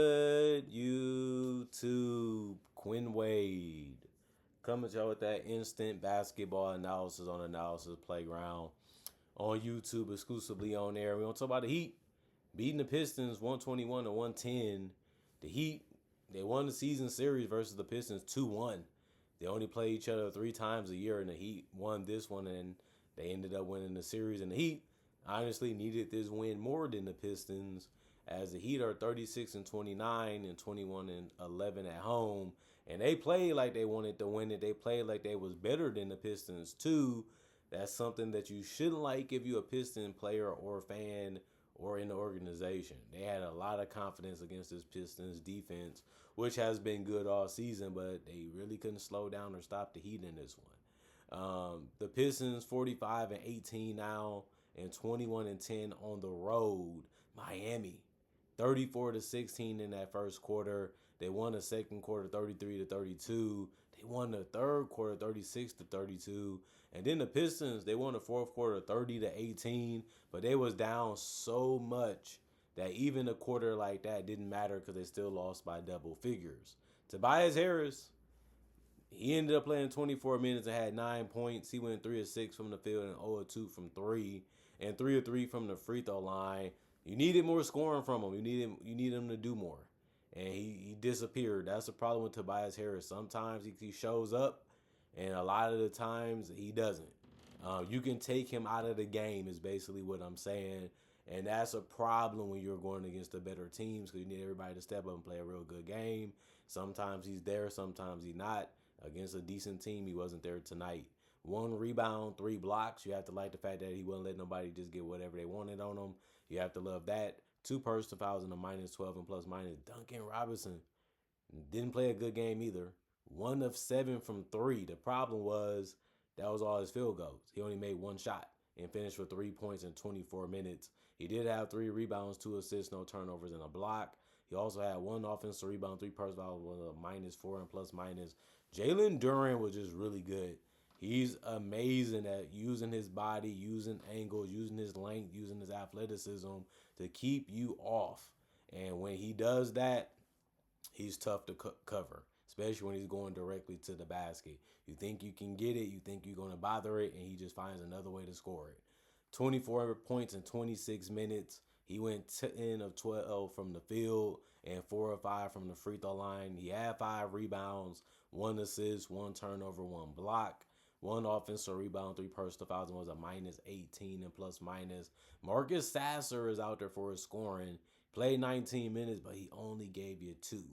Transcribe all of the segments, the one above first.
Good YouTube, Quinn Wade coming to y'all with that instant basketball analysis on Analysis Playground on YouTube, exclusively on air. We don't talk about the Heat beating the Pistons 121 to 110. The Heat, they won the season series versus the Pistons 2-1. They only play each other 3 times a year, and the Heat won this one, and they ended up winning the series. And the Heat honestly needed this win more than the Pistons, as the Heat are 36 and 29 and 21 and 11 at home, and they played like they wanted to win it. They played like they was better than the Pistons too. That's something that you shouldn't like if you're a Piston player or fan or in the organization. They had a lot of confidence against this Pistons defense, which has been good all season, but they really couldn't slow down or stop the Heat in this one. The Pistons 45 and 18 now and 21 and 10 on the road. Miami 34 to 16 in that first quarter. They won the second quarter 33 to 32. They won the third quarter 36 to 32. And then the Pistons, they won the fourth quarter 30 to 18, but they was down so much that even a quarter like that didn't matter because they still lost by double figures. Tobias Harris, he ended up playing 24 minutes and had 9 points. He went 3 of 6 from the field and 0 of 2 from 3, and 3 of 3 from the free throw line. You needed more scoring from him. You need him to do more, and he disappeared. That's the problem with Tobias Harris. Sometimes he shows up, and a lot of the times he doesn't. You can take him out of the game is basically what I'm saying, and that's a problem when you're going against the better teams because you need everybody to step up and play a real good game. Sometimes he's there, sometimes he's not. Against a decent team, he wasn't there tonight. 1 rebound, 3 blocks. You have to like the fact that he wouldn't let nobody just get whatever they wanted on him. You have to love that. 2 personal fouls and a minus 12 and plus minus. Duncan Robinson didn't play a good game either. 1 of 7 from 3. The problem was that was all his field goals. He only made 1 shot and finished with 3 points in 24 minutes. He did have 3 rebounds, 2 assists, no turnovers, and a block. He also had 1 offensive rebound, 3 personal fouls with a minus 4 and plus minus. Jalen Duren was just really good. He's amazing at using his body, using angles, using his length, using his athleticism to keep you off. And when he does that, he's tough to cover, especially when he's going directly to the basket. You think you can get it, you think you're going to bother it, and he just finds another way to score it. 24 points in 26 minutes. He went 10 of 12 from the field and 4 of 5 from the free throw line. He had 5 rebounds, 1 assist, 1 turnover, 1 block, 1 offensive rebound, 3 personal fouls, and was a minus 18 and plus minus. Marcus Sasser is out there for his scoring. Played 19 minutes, but he only gave you 2.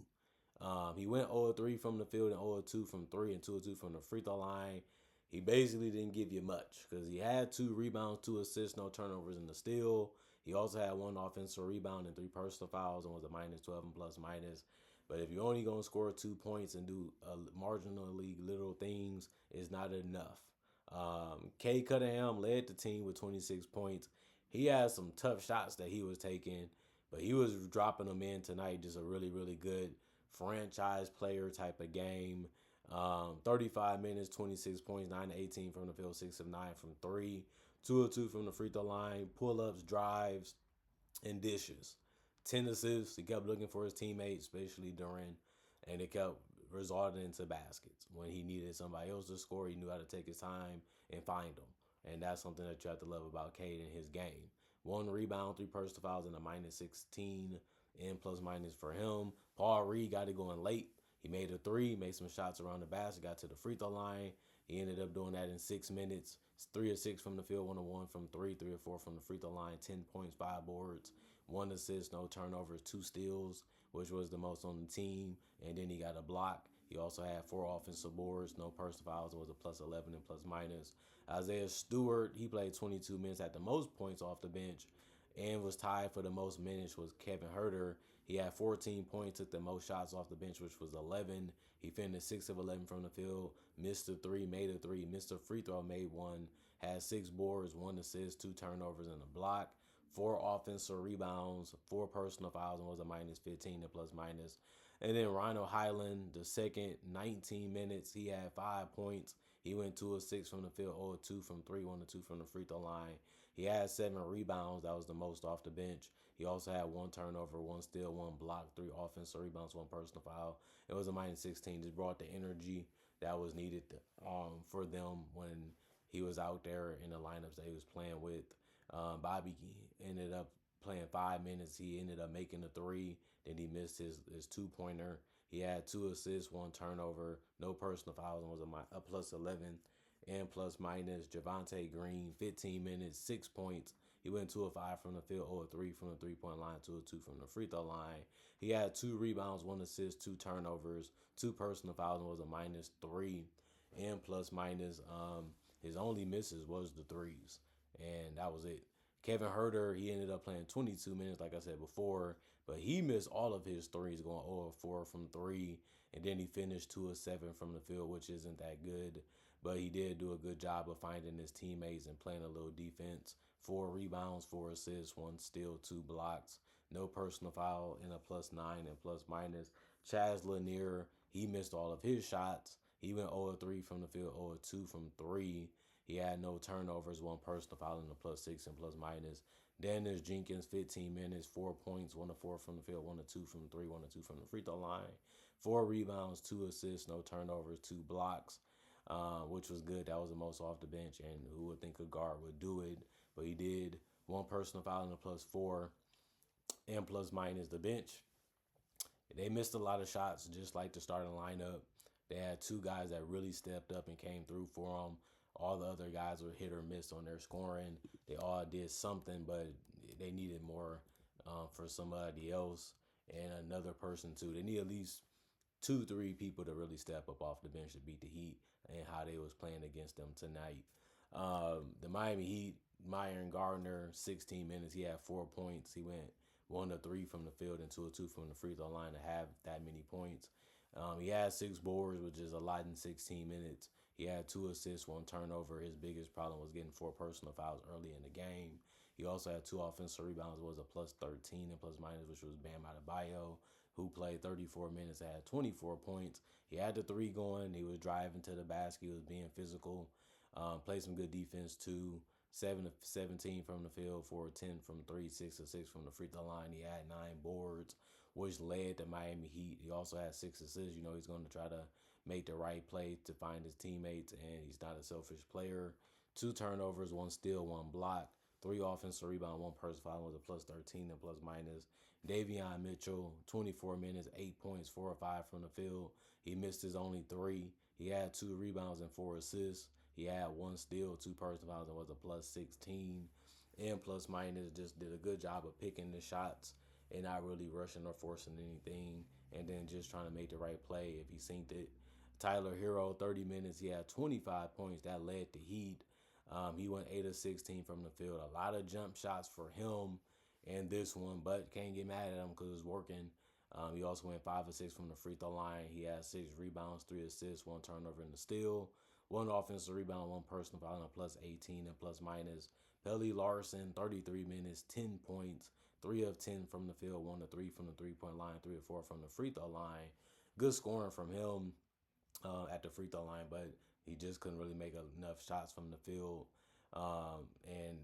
He went 0-3 from the field and 0-2 from 3 and 2-2 from the free throw line. He basically didn't give you much because he had 2 rebounds, 2 assists, no turnovers in the steal. He also had 1 offensive rebound and 3 personal fouls and was a minus 12 and plus minus. But if you're only going to score 2 points and do marginally little things, it's not enough. Kay Cunningham led the team with 26 points. He had some tough shots that he was taking, but he was dropping them in tonight. Just a really, really good franchise player type of game. 35 minutes, 26 points, 9 to 18 from the field, 6 of 9 from 3, 2 of 2 from the free throw line, pull-ups, drives, and dishes. 10 assists. He kept looking for his teammates, especially Duren, and it kept resulting into baskets. When he needed somebody else to score, he knew how to take his time and find them. And that's something that you have to love about Cade in his game. 1 rebound, 3 personal fouls, and a minus 16 and plus minus for him. Paul Reed got it going late. He made a 3, made some shots around the basket, got to the free throw line. He ended up doing that in 6 minutes. 3 of 6 from the field, 1 of 1 from 3, 3 of 4 from the free throw line, 10 points, 5 boards, 1 assist, no turnovers, 2 steals, which was the most on the team. And then he got a block. He also had 4 offensive boards, no personal fouls. It was a plus 11 and plus minus. Isaiah Stewart, he played 22 minutes, had the most points off the bench, and was tied for the most minutes was Kevin Huerter. He had 14 points, took the most shots off the bench, which was 11. He finished 6 of 11 from the field, missed a 3, made a 3, missed a free throw, made 1, had 6 boards, 1 assist, 2 turnovers, and a block. 4 offensive rebounds, 4 personal fouls, and was a minus 15 and plus minus. And then Rhino Highland, the second 19 minutes, he had 5 points. He went 2 of 6 from the field, 0 of 2 from 3, 1 of 2 from the free throw line. He had 7 rebounds. That was the most off the bench. He also had one turnover, one steal, one block, three offensive rebounds, one personal foul. It was a minus 16. Just brought the energy that was needed for them when he was out there in the lineups that he was playing with. Bobby ended up playing 5 minutes. He ended up making a three. Then he missed his 2 pointer. He had 2 assists, one turnover, no personal fouls, and was a plus 11 and plus minus. Javante Green, 15 minutes, 6 points. He went 2 of 5 from the field, 0 of 3 from the 3 point line, 2 of 2 from the free throw line. He had 2 rebounds, 1 assist, 2 turnovers, 2 personal fouls, and was a minus 3 and plus minus. His only misses was the threes, and that was it. Kevin Herter, he ended up playing 22 minutes, like I said before, but he missed all of his threes, going 0 of 4 from 3, and then he finished 2 of 7 from the field, which isn't that good. But he did do a good job of finding his teammates and playing a little defense. 4 rebounds, 4 assists, 1 steal, 2 blocks. No personal foul, and a plus 9 and plus minus. Chaz Lanier, he missed all of his shots. He went 0 of 3 from the field, 0 of 2 from 3. He had no turnovers, 1 personal foul, and a plus 6 and plus minus. Dennis Jenkins, 15 minutes, 4 points, 1 of 4 from the field, 1 of 2 from 3, 1 of 2 from the free throw line. 4 rebounds, 2 assists, no turnovers, 2 blocks, which was good. That was the most off the bench, and who would think a guard would do it? But he did. 1 personal foul and a plus 4 and plus minus. The bench, they missed a lot of shots, just like the starting lineup. They had 2 guys that really stepped up and came through for them. All the other guys were hit or miss on their scoring. They all did something, but they needed more for somebody else and another person too. They need at least 2, 3 people to really step up off the bench to beat the Heat and how they was playing against them tonight. The Miami Heat, Myron Gardner, 16 minutes. He had 4 points. He went 1 of 3 from the field and 2 of 2 from the free throw line to have that many points. He had 6 boards, which is a lot in 16 minutes. He had 2 assists, 1 turnover. His biggest problem was getting 4 personal fouls early in the game. He also had 2 offensive rebounds, was a plus 13 and plus minus, which was Bam Adebayo, who played 34 minutes and had 24 points. He had the three going. He was driving to the basket. He was being physical. Played some good defense too. 7 of 17 from the field, 4 of 10 from 3, 6 of 6 from the free throw line. He had 9 boards, which led the Miami Heat. He also had 6 assists. He's going to try to make the right play to find his teammates, and he's not a selfish player. 2 turnovers, 1 steal, 1 block, 3 offensive rebound, 1 personal foul, was a plus 13 and plus minus. Davion Mitchell, 24 minutes, 8 points, 4 or 5 from the field. He missed his only 3. He had 2 rebounds and 4 assists. He had 1 steal, 2 personal fouls, and was a plus 16 and plus minus. Just did a good job of picking the shots and not really rushing or forcing anything, and then just trying to make the right play if he synced it. Tyler Hero, 30 minutes. He had 25 points. That led the Heat. He went 8 of 16 from the field. A lot of jump shots for him in this one, but can't get mad at him because it's working. He also went 5 of 6 from the free throw line. He had 6 rebounds, 3 assists, 1 turnover, and a steal. 1 offensive rebound, 1 personal foul, and a plus 18 and plus minus. Pelly Larson, 33 minutes, 10 points, 3 of 10 from the field, 1 of 3 from the 3 point line, 3 of 4 from the free throw line. Good scoring from him at the free throw line, but he just couldn't really make enough shots from the field. And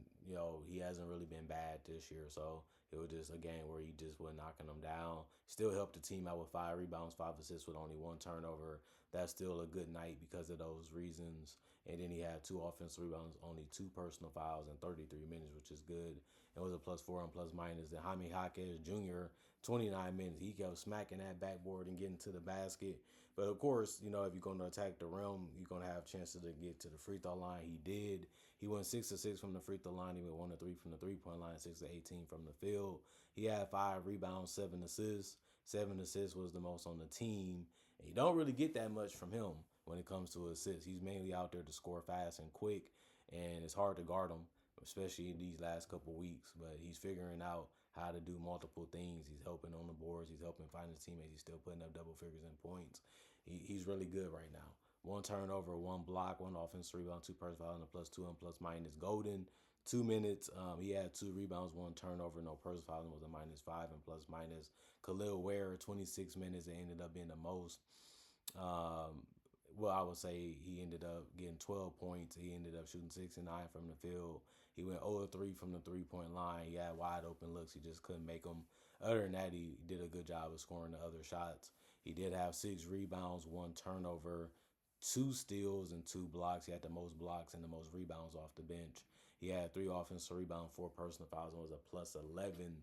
he hasn't really been bad this year, so it was just a game where he just was knocking them down. Still helped the team out with 5 rebounds, 5 assists with only 1 turnover. That's still a good night because of those reasons. And then he had 2 offensive rebounds, only 2 personal fouls in 33 minutes, which is good. It was a plus 4 and plus minus. Then Jaime Jaquez Jr., 29 minutes. He kept smacking that backboard and getting to the basket. But of course, if you're going to attack the rim, you're going to have chances to get to the free throw line. He did. He went 6 of 6 from the free throw line. He went 1 of 3 from the 3 point line, 6 of 18 from the field. He had 5 rebounds, 7 assists. 7 assists was the most on the team. And you don't really get that much from him when it comes to assists. He's mainly out there to score fast and quick, and it's hard to guard him, especially in these last couple weeks. But he's figuring out how to do multiple things. He's helping on the boards. He's helping find his teammates. He's still putting up double figures in points. He's really good right now. 1 turnover, 1 block, 1 offensive rebound, 2 personal fouls, and a plus 2 and plus minus. Golden, 2 minutes. He had 2 rebounds, 1 turnover, no personal fouls, and was a minus 5 and plus minus. Khalil Ware, 26 minutes. It ended up being the most. well, I would say he ended up getting 12 points. He ended up shooting 69 from the field. He went 0-3 from the 3-point line. He had wide open looks. He just couldn't make them. Other than that, he did a good job of scoring the other shots. He did have 6 rebounds, 1 turnover, 2 steals, and 2 blocks. He had the most blocks and the most rebounds off the bench. He had 3 offensive rebounds, 4 personal fouls, and was a plus 11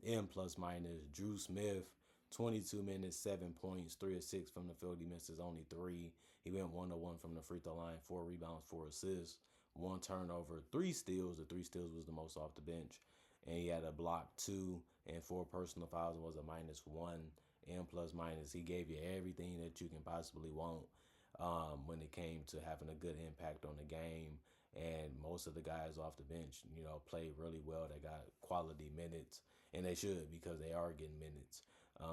in plus minus. Drew Smith, 22 minutes, 7 points, 3 of 6 from the field. He missed his only three. He went 1-1 from the free throw line, 4 rebounds, 4 assists, 1 turnover, 3 steals. The 3 steals was the most off the bench. And he had a block 2 and 4 personal fouls and was a -1 in plus minus. He gave you everything that you can possibly want when it came to having a good impact on the game. And most of the guys off the bench, played really well. They got quality minutes, and they should because they are getting minutes.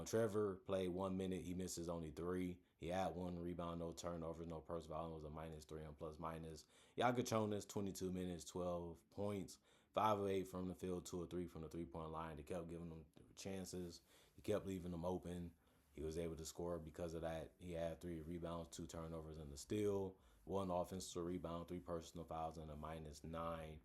Trevor played 1 minute. He misses only three. He had 1 rebound, no turnovers, no personal foul. Was a -3 on plus minus. Yagachonis, 22 minutes, 12 points, 5 of 8 from the field, 2 of 3 from the 3-point line. They kept giving them chances. He kept leaving them open. He was able to score because of that. He had 3 rebounds, 2 turnovers, and a steal. 1 offensive rebound, 3 personal fouls, and a -9.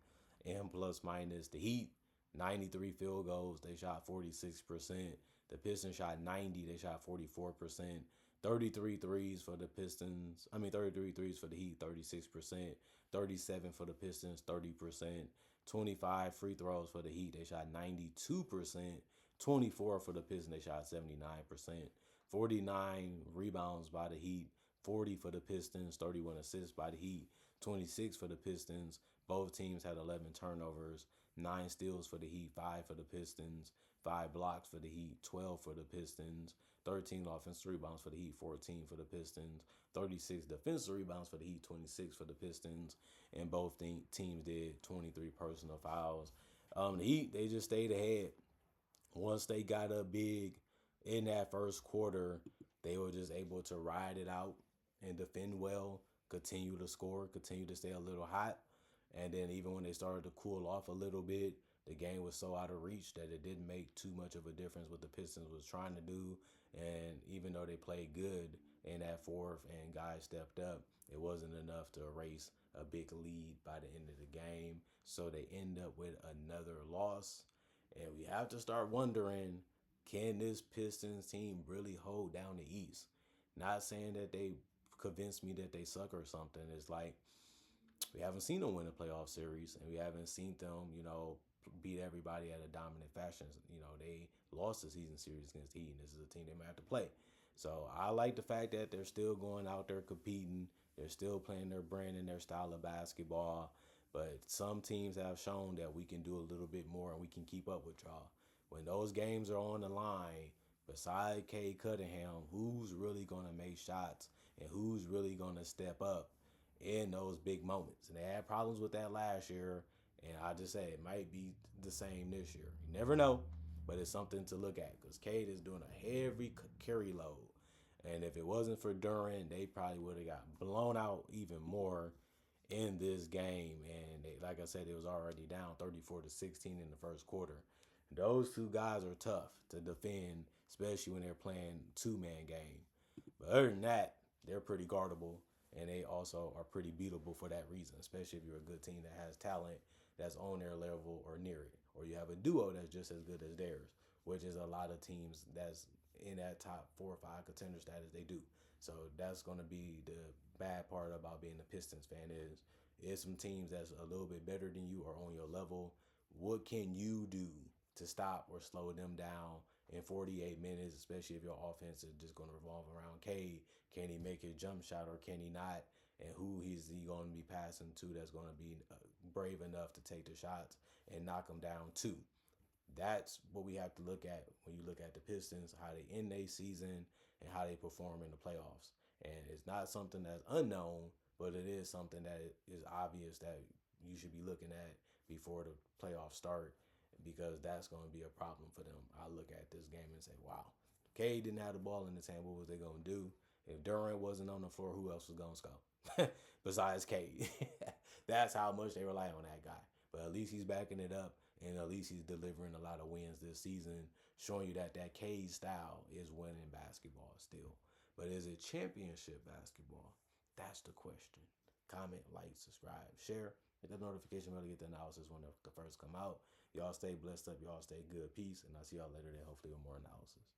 And plus minus the Heat, 93 field goals. They shot 46%. The Pistons shot 90. They shot 44%. 33 threes for the Pistons. 33 threes for the Heat, 36%. 37 for the Pistons, 30%. 25 free throws for the Heat. They shot 92%. 24 for the Pistons. They shot 79%. 49 rebounds by the Heat. 40 for the Pistons, 31 assists by the Heat, 26 for the Pistons. Both teams had 11 turnovers, 9 steals for the Heat, 5 for the Pistons, 5 blocks for the Heat, 12 for the Pistons, 13 offensive rebounds for the Heat, 14 for the Pistons, 36 defensive rebounds for the Heat, 26 for the Pistons, and both teams did 23 personal fouls. The Heat, they just stayed ahead. Once they got up big in that first quarter, they were just able to ride it out and defend well, continue to score, continue to stay a little hot. And then even when they started to cool off a little bit, the game was so out of reach that it didn't make too much of a difference what the Pistons was trying to do. And even though they played good in that fourth and guys stepped up, it wasn't enough to erase a big lead by the end of the game. So they end up with another loss. And we have to start wondering, can this Pistons team really hold down the East? Not saying that they convinced me that they suck or something. It's like we haven't seen them win a playoff series, and we haven't seen them, beat everybody at a dominant fashion. They lost the season series against the Heat, and this is a team they might have to play. So I like the fact that they're still going out there competing. They're still playing their brand and their style of basketball. But some teams have shown that we can do a little bit more and we can keep up with y'all. When those games are on the line, beside Cade Cunningham, who's really going to make shots and who's really going to step up in those big moments? And they had problems with that last year, and I just say it might be the same this year. You never know, but it's something to look at because Cade is doing a heavy carry load. And if it wasn't for Durant, they probably would have got blown out even more in this game. And like I said, it was already down 34-16 in the first quarter. Those two guys are tough to defend, especially when they're playing two-man game. But other than that, they're pretty guardable, and they also are pretty beatable for that reason, especially if you're a good team that has talent that's on their level or near it, or you have a duo that's just as good as theirs, which is a lot of teams that's in that top 4 or 5 contender status they do. So that's going to be the bad part about being a Pistons fan is some teams that's a little bit better than you or on your level. What can you do to stop or slow them down in 48 minutes, especially if your offense is just going to revolve around Cade? Can he make his jump shot or can he not? And who is he going to be passing to that's going to be brave enough to take the shots and knock them down too? That's what we have to look at when you look at the Pistons, how they end their season and how they perform in the playoffs. And it's not something that's unknown, but it is something that is obvious that you should be looking at before the playoffs start, because that's going to be a problem for them. I look at this game and say, wow, Cade didn't have the ball in his hand. What was they going to do? If Durant wasn't on the floor, who else was going to score besides Cade? That's how much they rely on that guy. But at least he's backing it up, and at least he's delivering a lot of wins this season, showing you that Cade style is winning basketball still. But is it championship basketball? That's the question. Comment, like, subscribe, share. Hit the notification bell to get the analysis when the first come out. Y'all stay blessed up. Y'all stay good. Peace. And I'll see y'all later then, hopefully with more analysis.